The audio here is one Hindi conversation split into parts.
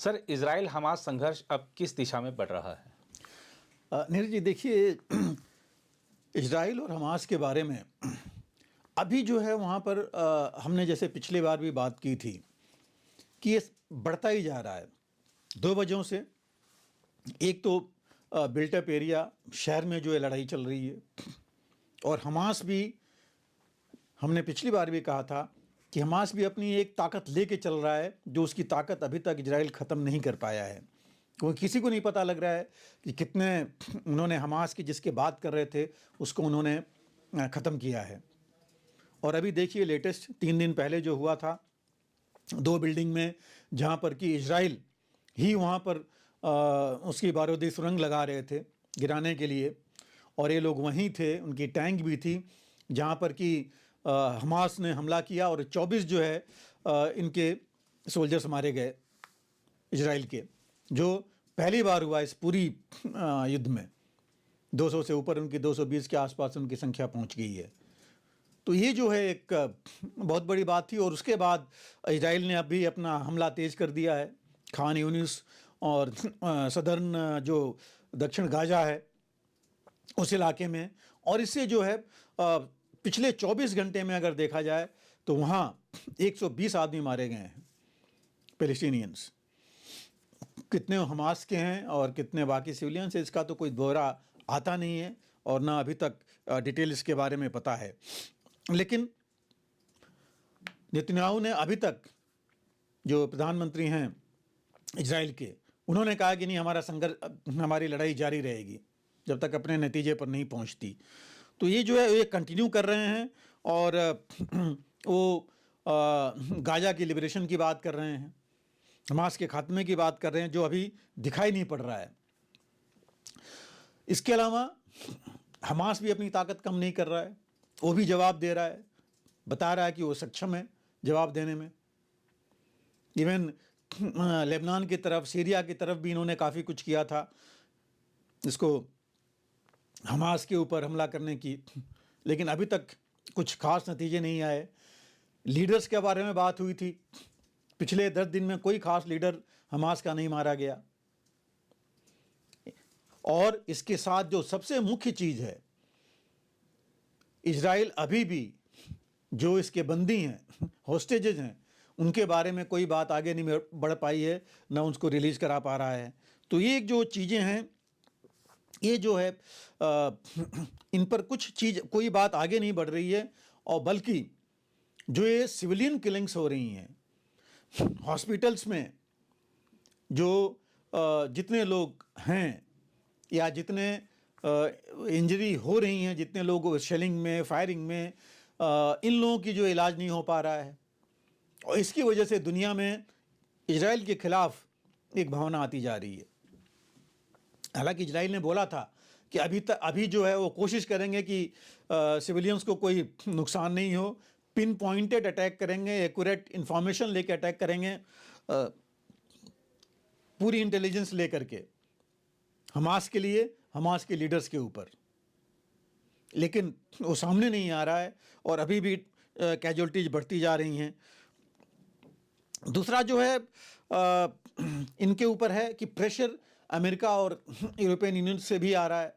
सर, इजराइल हमास संघर्ष अब किस दिशा में बढ़ रहा है? नीरज जी देखिए, इजराइल और हमास के बारे में अभी जो है वहाँ पर हमने जैसे पिछली बार भी बात की थी कि ये बढ़ता ही जा रहा है दो वजहों से। एक तो बिल्टअप एरिया शहर में जो है लड़ाई चल रही है, और हमास भी, हमने पिछली बार भी कहा था कि हमास भी अपनी एक ताकत लेके चल रहा है जो उसकी ताकत अभी तक इजराइल ख़त्म नहीं कर पाया है। क्योंकि किसी को नहीं पता लग रहा है कि कितने उन्होंने हमास की जिसके बात कर रहे थे उसको उन्होंने ख़त्म किया है। और अभी देखिए लेटेस्ट 3 दिन पहले जो हुआ था, 2 बिल्डिंग में जहाँ पर कि इजराइल ही वहाँ पर उसकी बारूदी सुरंग लगा रहे थे गिराने के लिए, और ये लोग वहीं थे, उनकी टैंक भी थी जहाँ पर कि हमास ने हमला किया और 24 जो है इनके सोल्जर्स मारे गए इजराइल के, जो पहली बार हुआ इस पूरी युद्ध में। 200 से ऊपर उनकी 220 के आसपास उनकी संख्या पहुंच गई है। तो ये जो है एक बहुत बड़ी बात थी। और उसके बाद इजराइल ने अभी अपना हमला तेज कर दिया है खान यूनिस और सदर्न जो दक्षिण गाजा है उस इलाके में। और इससे जो है पिछले 24 घंटे में अगर देखा जाए तो वहाँ 120 आदमी मारे गए हैं पैलेस्टीनियंस। कितने हमास के हैं और कितने बाकी सिविलियंस है इसका तो कोई ब्यौरा आता नहीं है, और ना अभी तक डिटेल इसके बारे में पता है। लेकिन नेतन्याहू ने अभी तक, जो प्रधानमंत्री हैं इजराइल के, उन्होंने कहा कि नहीं, हमारा संघर्ष, हमारी लड़ाई जारी रहेगी जब तक अपने नतीजे पर नहीं पहुंचती। तो ये जो है ये कंटिन्यू कर रहे हैं, और वो गाजा की लिबरेशन की बात कर रहे हैं, हमास के खात्मे की बात कर रहे हैं, जो अभी दिखाई नहीं पड़ रहा है। इसके अलावा हमास भी अपनी ताकत कम नहीं कर रहा है, वो भी जवाब दे रहा है, बता रहा है कि वो सक्षम है जवाब देने में। इवन लेबनान की तरफ, सीरिया की तरफ भी इन्होंने काफ़ी कुछ किया था इसको हमास के ऊपर हमला करने की, लेकिन अभी तक कुछ खास नतीजे नहीं आए। लीडर्स के बारे में बात हुई थी, पिछले 10 दिन में कोई खास लीडर हमास का नहीं मारा गया। और इसके साथ जो सबसे मुख्य चीज़ है, इजराइल अभी भी जो इसके बंदी हैं, हॉस्टेजेज हैं, उनके बारे में कोई बात आगे नहीं बढ़ पाई है, ना उनको रिलीज़ करा पा रहा है। तो ये जो चीज़ें हैं, ये जो है इन पर कोई बात आगे नहीं बढ़ रही है। और बल्कि जो ये सिविलियन किलिंग्स हो रही हैं हॉस्पिटल्स में, जो जितने लोग हैं या जितने इंजरी हो रही हैं, जितने लोग शेलिंग में, फायरिंग में, इन लोगों की जो इलाज नहीं हो पा रहा है, और इसकी वजह से दुनिया में इजराइल के खिलाफ एक भावना आती जा रही है। हालांकि इजराइल ने बोला था कि अभी जो है वो कोशिश करेंगे कि सिविलियंस को कोई नुकसान नहीं हो, पिन पॉइंटेड अटैक करेंगे, एक्यूरेट इंफॉर्मेशन लेके अटैक करेंगे, पूरी इंटेलिजेंस लेकर के हमास के लिए, हमास के लीडर्स के ऊपर। लेकिन वो सामने नहीं आ रहा है और अभी भी कैजुअल्टीज बढ़ती जा रही हैं। दूसरा जो है इनके ऊपर है कि प्रेशर अमेरिका और यूरोपियन यूनियन से भी आ रहा है,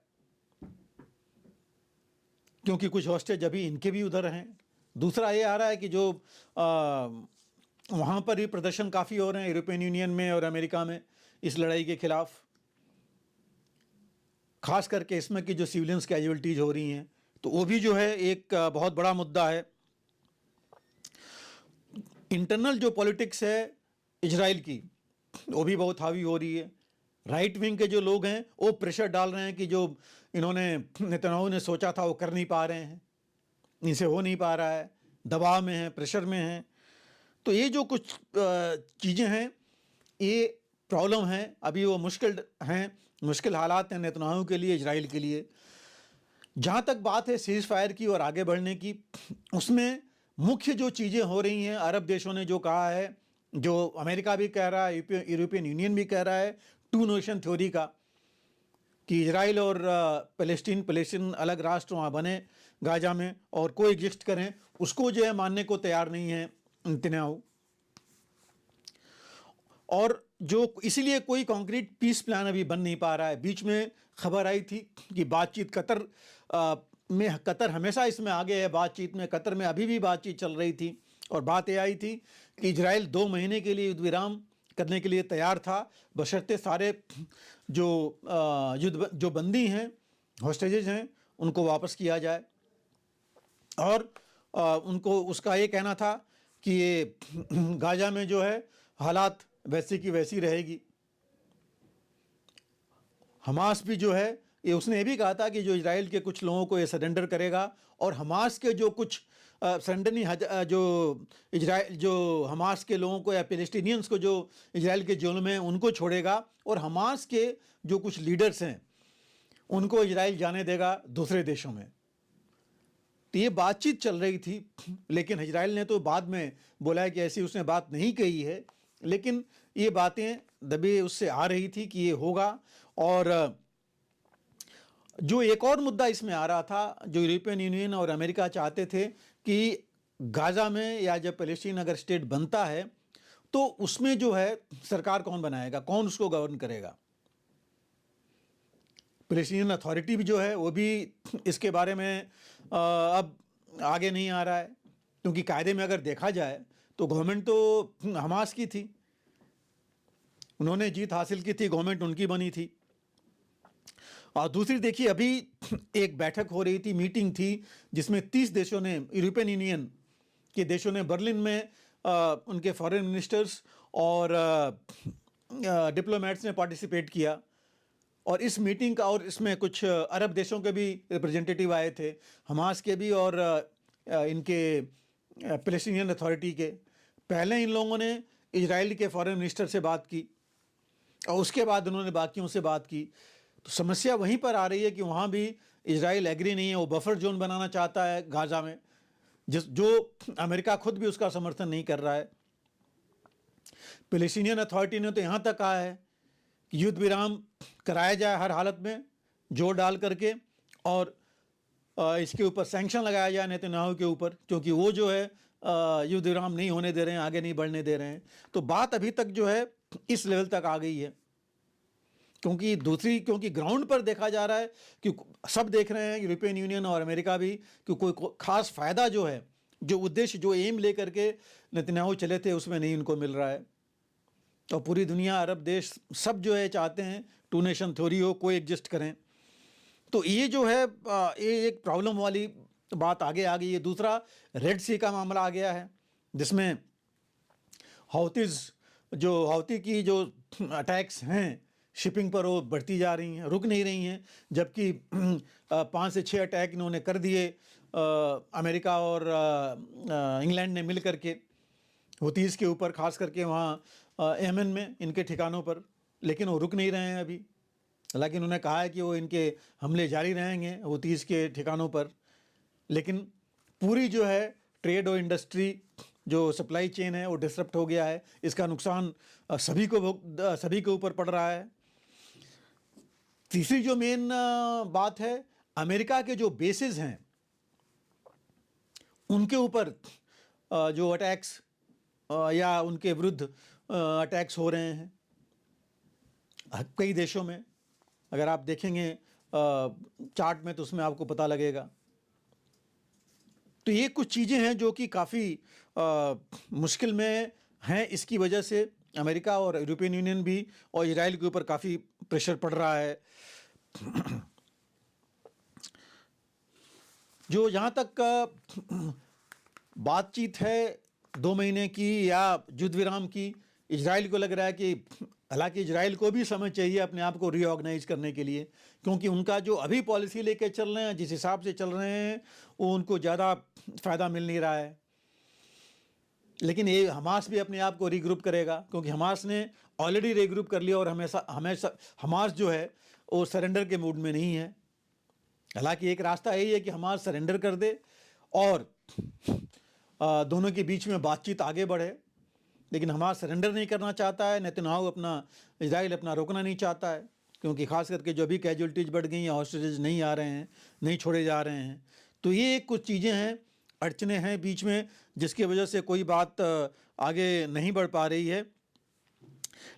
क्योंकि कुछ हॉस्टेज अभी इनके भी उधर हैं। दूसरा ये आ रहा है कि जो वहाँ पर भी प्रदर्शन काफ़ी हो रहे हैं यूरोपियन यूनियन में और अमेरिका में इस लड़ाई के खिलाफ, खास करके इसमें कि जो सिविलियंस कैजुअल्टीज हो रही हैं, तो वो भी जो है एक बहुत बड़ा मुद्दा है। इंटरनल जो पॉलिटिक्स है इजराइल की, वो भी बहुत हावी हो रही है। राइट विंग के जो लोग हैं वो प्रेशर डाल रहे हैं कि जो इन्होंने, नेतन्याहू ने सोचा था वो कर नहीं पा रहे हैं, इनसे हो नहीं पा रहा है, दबाव में है, प्रेशर में है। तो ये जो कुछ चीज़ें हैं, ये प्रॉब्लम हैं, अभी वो मुश्किल हालात हैं नेतन्याहू के लिए, इजराइल के लिए। जहाँ तक बात है सीज फायर की और आगे बढ़ने की, उसमें मुख्य जो चीज़ें हो रही हैं, अरब देशों ने जो कहा है, जो अमेरिका भी कह रहा है, यूरोपियन यूनियन भी कह रहा है, 2 नेशन थ्योरी का, कि इजराइल और पैलेस्टीन अलग राष्ट्र वहाँ बने गाजा में और को एग्जिस्ट करें, उसको जो है मानने को तैयार नहीं है नेतन्याहू। और जो इसीलिए कोई कॉन्क्रीट पीस प्लान अभी बन नहीं पा रहा है। बीच में खबर आई थी कि बातचीत कतर हमेशा इसमें आगे है, बातचीत में कतर में अभी भी बातचीत चल रही थी और बात यह आई थी कि इजराइल 2 महीने के लिए युद्ध विराम करने के लिए तैयार था, बशर्ते सारे जो बंदी हैं, हॉस्टेजेज हैं, उनको वापस किया जाए। और उनको उसका ये कहना था कि ये गाजा में जो है हालात वैसी की वैसी रहेगी। हमास भी जो है ये उसने ये भी कहा था कि जो इजराइल के कुछ लोगों को ये सरेंडर करेगा और हमास के जो कुछ सरेंडर नहीं, जो हमास के लोगों को या पैलेस्टीनियंस को जो इजराइल के जेलों में उनको छोड़ेगा और हमास के जो कुछ लीडर्स हैं उनको इजराइल जाने देगा दूसरे देशों में। तो ये बातचीत चल रही थी, लेकिन इजराइल ने तो बाद में बोला है कि ऐसी उसने बात नहीं कही है, लेकिन ये बातें दबे उससे आ रही थी कि ये होगा। और जो एक और मुद्दा इसमें आ रहा था, जो यूरोपियन यूनियन और अमेरिका चाहते थे कि गाजा में या जब पैलेस्टीन अगर स्टेट बनता है तो उसमें जो है सरकार कौन बनाएगा, कौन उसको गवर्न करेगा। पैलेस्टीनियन अथॉरिटी भी जो है वो भी इसके बारे में अब आगे नहीं आ रहा है, क्योंकि कायदे में अगर देखा जाए तो गवर्नमेंट तो हमास की थी, उन्होंने जीत हासिल की थी, गवर्नमेंट उनकी बनी थी। और दूसरी देखिए, अभी एक बैठक हो रही थी, मीटिंग थी, जिसमें 30 देशों ने, यूरोपियन यूनियन के देशों ने बर्लिन में उनके फॉरेन मिनिस्टर्स और डिप्लोमेट्स ने पार्टिसिपेट किया। और इस मीटिंग का, और इसमें कुछ अरब देशों के भी रिप्रेजेंटेटिव आए थे, हमास के भी और इनके पैलेस्टीनियन अथॉरिटी के। पहले इन लोगों ने इजराइल के फॉरेन मिनिस्टर से बात की और उसके बाद उन्होंने बाकियों से बात की। तो समस्या वहीं पर आ रही है कि वहाँ भी इजराइल एग्री नहीं है, वो बफर जोन बनाना चाहता है गाजा में, जो अमेरिका खुद भी उसका समर्थन नहीं कर रहा है। पैलेस्टीनियन अथॉरिटी ने तो यहाँ तक कहा है कि युद्ध विराम कराया जाए हर हालत में, जोर डाल करके, और इसके ऊपर सैंक्शन लगाया जाए नेतन्याहू के ऊपर, क्योंकि वो जो है युद्ध विराम नहीं होने दे रहे हैं, आगे नहीं बढ़ने दे रहे हैं। तो बात अभी तक जो है इस लेवल तक आ गई है, क्योंकि ग्राउंड पर देखा जा रहा है कि सब देख रहे हैं, यूरोपियन यूनियन और अमेरिका भी, कि कोई खास फ़ायदा जो है, जो उद्देश्य, जो एम ले करके नेतन्याहू चले थे, उसमें नहीं उनको मिल रहा है। और पूरी दुनिया, अरब देश सब जो है चाहते हैं 2 नेशन थ्योरी हो, कोई एग्जिस्ट करें। तो ये जो है ये एक प्रॉब्लम वाली बात आगे आ गई है। दूसरा, रेड सी का मामला आ गया है, जिसमें हौती की जो अटैक्स हैं शिपिंग पर, वो बढ़ती जा रही हैं, रुक नहीं रही हैं। जबकि 5 से 6 अटैक इन्होंने कर दिए, अमेरिका और इंग्लैंड ने मिल करके हौतीज़ के ऊपर, खास करके वहाँ यमन में इनके ठिकानों पर, लेकिन वो रुक नहीं रहे हैं अभी। हालांकि उन्होंने कहा है कि वो इनके हमले जारी रहेंगे हौतीज़ के ठिकानों पर, लेकिन पूरी जो है ट्रेड और इंडस्ट्री, जो सप्लाई चेन है, वो डिसरप्ट हो गया है। इसका नुकसान सभी के ऊपर पड़ रहा है। तीसरी जो मेन बात है, अमेरिका के जो बेसेस हैं उनके ऊपर जो अटैक्स या उनके विरुद्ध अटैक्स हो रहे हैं कई देशों में। अगर आप देखेंगे चार्ट में तो उसमें आपको पता लगेगा। तो ये कुछ चीज़ें हैं जो कि काफ़ी मुश्किल में हैं। इसकी वजह से अमेरिका और यूरोपियन यूनियन भी और इजराइल के ऊपर काफ़ी प्रेशर पड़ रहा है। जो जहाँ तक बातचीत है 2 महीने की या युद्ध विराम की, इजराइल को लग रहा है कि, हालांकि इजराइल को भी समय चाहिए अपने आप को रीऑर्गेनाइज करने के लिए, क्योंकि उनका जो अभी पॉलिसी लेके चल रहे हैं, जिस हिसाब से चल रहे हैं, वो उनको ज़्यादा फ़ायदा मिल नहीं रहा है। लेकिन ये हमास भी अपने आप को रीग्रुप करेगा, क्योंकि हमास ने ऑलरेडी रीग्रुप कर लिया और हमेशा हमास जो है वो सरेंडर के मूड में नहीं है। हालांकि एक रास्ता यही है कि हमास सरेंडर कर दे और दोनों के बीच में बातचीत आगे बढ़े, लेकिन हमास सरेंडर नहीं करना चाहता है। नेतन्याहू इजराइल अपना रोकना नहीं चाहता है, क्योंकि ख़ास करके जो भी कैजुअलिटीज़ बढ़ गई हैं, हॉस्टेजेस नहीं आ रहे हैं, नहीं छोड़े जा रहे हैं। तो ये कुछ चीज़ें हैं, अड़चने हैं बीच में, जिसकी वजह से कोई बात आगे नहीं बढ़ पा रही है।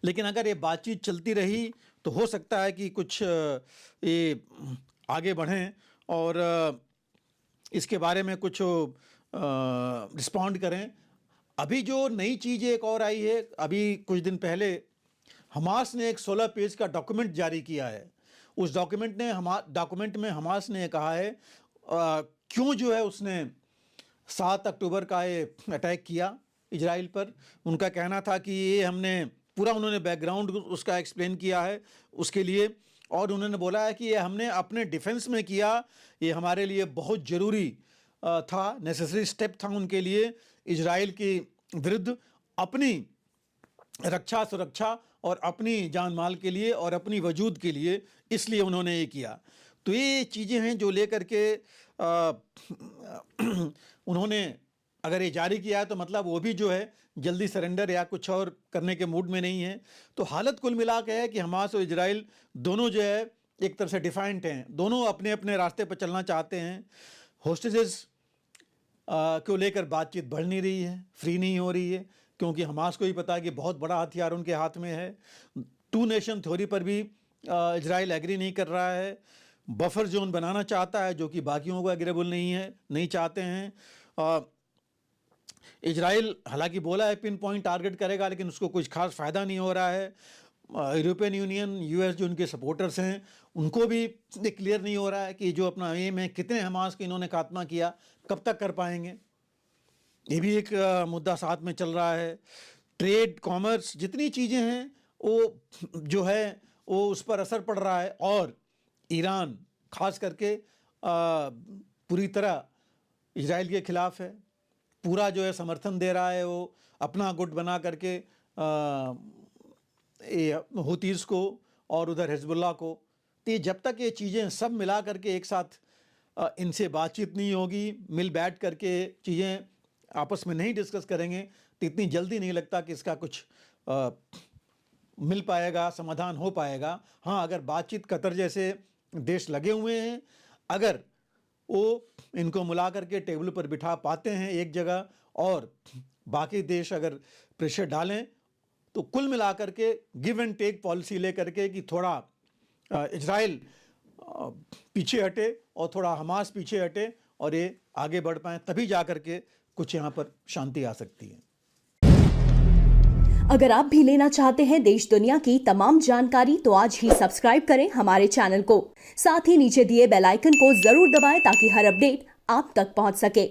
लेकिन अगर ये बातचीत चलती रही तो हो सकता है कि कुछ ये आगे बढ़ें और इसके बारे में कुछ रिस्पॉन्ड करें। अभी जो नई चीज़ एक और आई है, अभी कुछ दिन पहले हमास ने एक 16 पेज का डॉक्यूमेंट जारी किया है। उस डॉक्यूमेंट में हमास ने कहा है क्यों जो है उसने 7 अक्टूबर का ये अटैक किया इजराइल पर। उनका कहना था कि ये हमने पूरा, उन्होंने बैकग्राउंड उसका एक्सप्लेन किया है उसके लिए, और उन्होंने बोला है कि ये हमने अपने डिफेंस में किया, ये हमारे लिए बहुत ज़रूरी था, नेसेसरी स्टेप था उनके लिए इजराइल के विरुद्ध, अपनी रक्षा सुरक्षा और अपनी जान माल के लिए और अपनी वजूद के लिए, इसलिए उन्होंने ये किया। तो ये चीज़ें हैं जो लेकर के उन्होंने अगर ये जारी किया है तो मतलब वो भी जो है जल्दी सरेंडर या कुछ और करने के मूड में नहीं है। तो हालत कुल मिला के है कि हमास और इजराइल दोनों जो है एक तरह से डिफाइंट हैं, दोनों अपने अपने रास्ते पर चलना चाहते हैं। होस्टेजेस को लेकर बातचीत बढ़ नहीं रही है, फ्री नहीं हो रही है, क्योंकि हमास को ही पता है कि बहुत बड़ा हथियार उनके हाथ में है। 2 नेशन थ्योरी पर भी इजराइल एग्री नहीं कर रहा है, बफर जोन बनाना चाहता है जो कि बाकियों को एग्रेबल नहीं चाहते हैं। इजराइल हालांकि बोला है पिन पॉइंट टारगेट करेगा, लेकिन उसको कुछ खास फ़ायदा नहीं हो रहा है। यूरोपियन यूनियन, यूएस जो उनके सपोर्टर्स हैं, उनको भी क्लियर नहीं हो रहा है कि जो अपना एम है, कितने हमास के इन्होंने खात्मा किया, कब तक कर पाएंगे। ये भी एक मुद्दा साथ में चल रहा है। ट्रेड, कॉमर्स, जितनी चीज़ें हैं वो जो है वो उस पर असर पड़ रहा है। और ईरान खास करके पूरी तरह इजराइल के ख़िलाफ़ है, पूरा जो है समर्थन दे रहा है, वो अपना गुट बना करके हुतीज़ को और उधर हिजबुल्लाह को। तो जब तक ये चीज़ें सब मिला करके एक साथ इनसे बातचीत नहीं होगी, मिल बैठ करके चीज़ें आपस में नहीं डिस्कस करेंगे, तो इतनी जल्दी नहीं लगता कि इसका कुछ मिल पाएगा, समाधान हो पाएगा। हाँ, अगर बातचीत कतर जैसे देश लगे हुए हैं, अगर वो इनको मिला करके टेबल पर बिठा पाते हैं एक जगह, और बाकी देश अगर प्रेशर डालें, तो कुल मिलाकर के गिव एंड टेक पॉलिसी लेकर के कि थोड़ा इजराइल पीछे हटे और थोड़ा हमास पीछे हटे और ये आगे बढ़ पाएँ, तभी जा कर के कुछ यहाँ पर शांति आ सकती है। अगर आप भी लेना चाहते हैं देश दुनिया की तमाम जानकारी, तो आज ही सब्सक्राइब करें हमारे चैनल को। साथ ही नीचे दिए बेल आइकन को जरूर दबाएं ताकि हर अपडेट आप तक पहुंच सके।